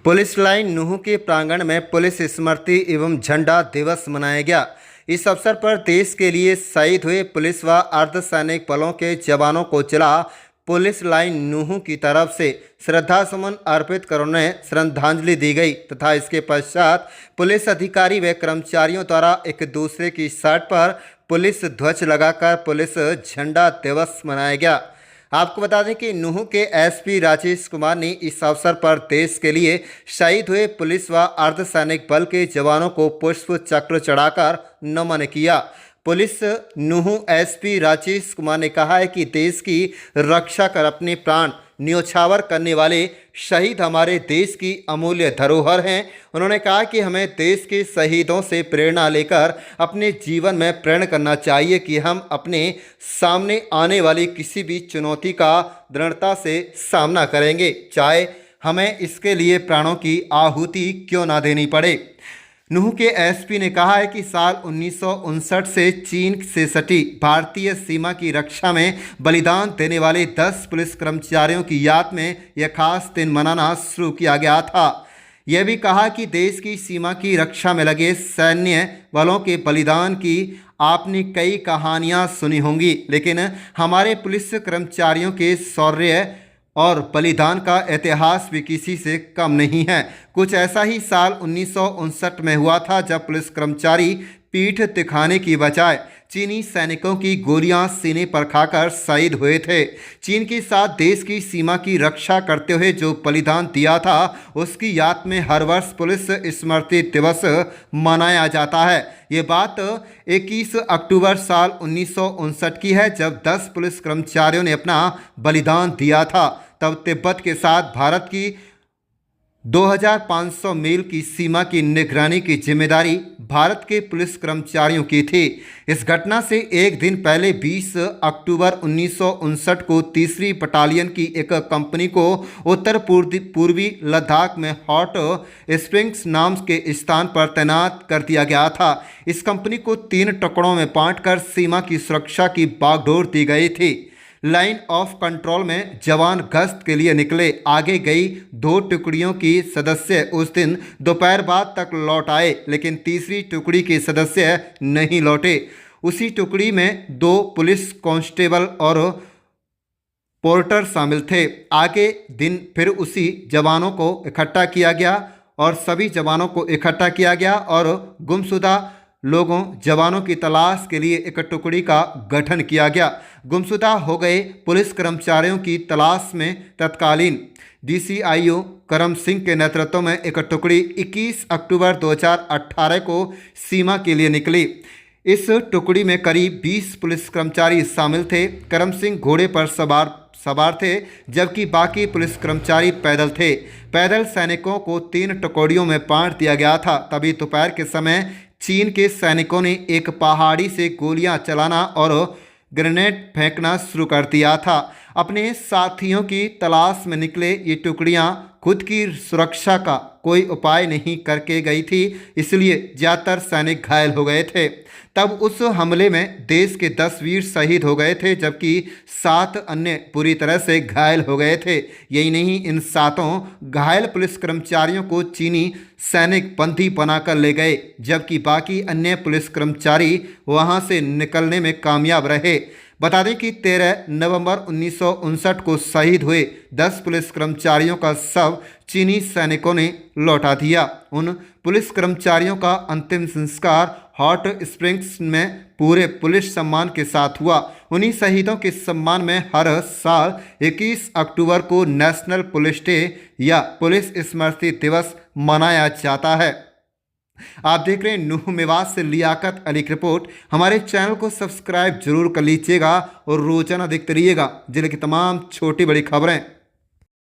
Police line Nuh के प्रांगण में पुलिस स्मृति एवं झंडा दिवस मनाया गया। इस अवसर पर देश के लिए शहीद हुए पुलिस व अर्धसैनिक बलों के जवानों को जिला पुलिस लाइन नूंह की तरफ से श्रद्धासुमन अर्पित कर उन्हें श्रद्धांजलि दी गई तथा इसके पश्चात पुलिस अधिकारी व कर्मचारियों द्वारा एक दूसरे की शर्ट पर पुलिस ध्वज लगाकर पुलिस झंडा दिवस मनाया गया। आपको बता दें कि नूंह के एसपी राजेश कुमार ने इस अवसर पर देश के लिए शहीद हुए पुलिस व अर्धसैनिक बल के जवानों को पुष्प चक्र चढ़ाकर नमन किया। पुलिस नूंह एसपी राजेश कुमार ने कहा है कि देश की रक्षा कर अपने प्राण न्योछावर करने वाले शहीद हमारे देश की अमूल्य धरोहर हैं। उन्होंने कहा कि हमें देश के शहीदों से प्रेरणा लेकर अपने जीवन में प्रण करना चाहिए कि हम अपने सामने आने वाली किसी भी चुनौती का दृढ़ता से सामना करेंगे, चाहे हमें इसके लिए प्राणों की आहुति क्यों ना देनी पड़े। नूंह के एसपी ने कहा है कि साल 1959 से चीन से सटी भारतीय सीमा की रक्षा में बलिदान देने वाले 10 पुलिस कर्मचारियों की याद में यह खास दिन मनाना शुरू किया गया था। यह भी कहा कि देश की सीमा की रक्षा में लगे सैन्य बलों के बलिदान की आपने कई कहानियां सुनी होंगी, लेकिन हमारे पुलिस कर्मचारियों के शौर्य और बलिदान का इतिहास भी किसी से कम नहीं है। कुछ ऐसा ही साल 1959 में हुआ था जब पुलिस कर्मचारी पीठ दिखाने की बजाय चीनी सैनिकों की गोलियां सीने पर खाकर शहीद हुए थे। चीन के साथ देश की सीमा की रक्षा करते हुए जो बलिदान दिया था उसकी याद में हर वर्ष पुलिस स्मृति दिवस मनाया जाता है। ये बात 21 अक्टूबर साल 1959 की है जब 10 पुलिस कर्मचारियों ने अपना बलिदान दिया था। तब तिब्बत के साथ भारत की 2500 मील की सीमा की निगरानी की जिम्मेदारी भारत के पुलिस कर्मचारियों की थी। इस घटना से एक दिन पहले 20 अक्टूबर 1959 को तीसरी बटालियन की एक कंपनी को उत्तर पूर्वी लद्दाख में हॉट स्प्रिंग्स नाम के स्थान पर तैनात कर दिया गया था। इस कंपनी को 3 टुकड़ों में बांटकर सीमा की सुरक्षा की बागडोर दी गई थी। लाइन ऑफ कंट्रोल में जवान गश्त के लिए निकले। आगे गई 2 टुकड़ियों की सदस्य उस दिन दोपहर बाद तक लौट आए, लेकिन तीसरी टुकड़ी के सदस्य नहीं लौटे। उसी टुकड़ी में 2 पुलिस कांस्टेबल और पोर्टर शामिल थे। आगे दिन फिर उसी जवानों को इकट्ठा किया गया और सभी जवानों को इकट्ठा किया गया और गुमशुदा जवानों की तलाश के लिए एक टुकड़ी का गठन किया गया। गुमशुदा हो गए पुलिस कर्मचारियों की तलाश में तत्कालीन DCIO करम सिंह के नेतृत्व में एक टुकड़ी 21 अक्टूबर 2018 को सीमा के लिए निकली। इस टुकड़ी में करीब 20 पुलिस कर्मचारी शामिल थे। करम सिंह घोड़े पर सवार थे जबकि बाकी पुलिस कर्मचारी पैदल थे। पैदल सैनिकों को 3 टुकड़ियों में बांट दिया गया था। तभी दोपहर के समय चीन के सैनिकों ने एक पहाड़ी से गोलियां चलाना और ग्रेनेड फेंकना शुरू कर दिया था। अपने साथियों की तलाश में निकले ये टुकड़ियां खुद की सुरक्षा का कोई उपाय नहीं करके गई थी, इसलिए ज़्यादातर सैनिक घायल हो गए थे। तब उस हमले में देश के 10 वीर शहीद हो गए थे जबकि 7 अन्य बुरी तरह से घायल हो गए थे। यही नहीं, इन 7 घायल पुलिस कर्मचारियों को चीनी सैनिक बंदी बनाकर ले गए जबकि बाकी अन्य पुलिस कर्मचारी वहां से निकलने में कामयाब रहे। बता दें कि 13 नवंबर 1959 को शहीद हुए 10 पुलिस कर्मचारियों का शव चीनी सैनिकों ने लौटा दिया। उन पुलिस कर्मचारियों का अंतिम संस्कार हॉट स्प्रिंग्स में पूरे पुलिस सम्मान के साथ हुआ। उन्हीं शहीदों के सम्मान में हर साल 21 अक्टूबर को नेशनल पुलिस डे या पुलिस स्मृति दिवस मनाया जाता है। आप देख रहे हैं नूंह मेवात से लियाकत अली की रिपोर्ट। हमारे चैनल को सब्सक्राइब जरूर कर लीजिएगा और रोजाना देखते रहिएगा जिले की तमाम छोटी बड़ी खबरें।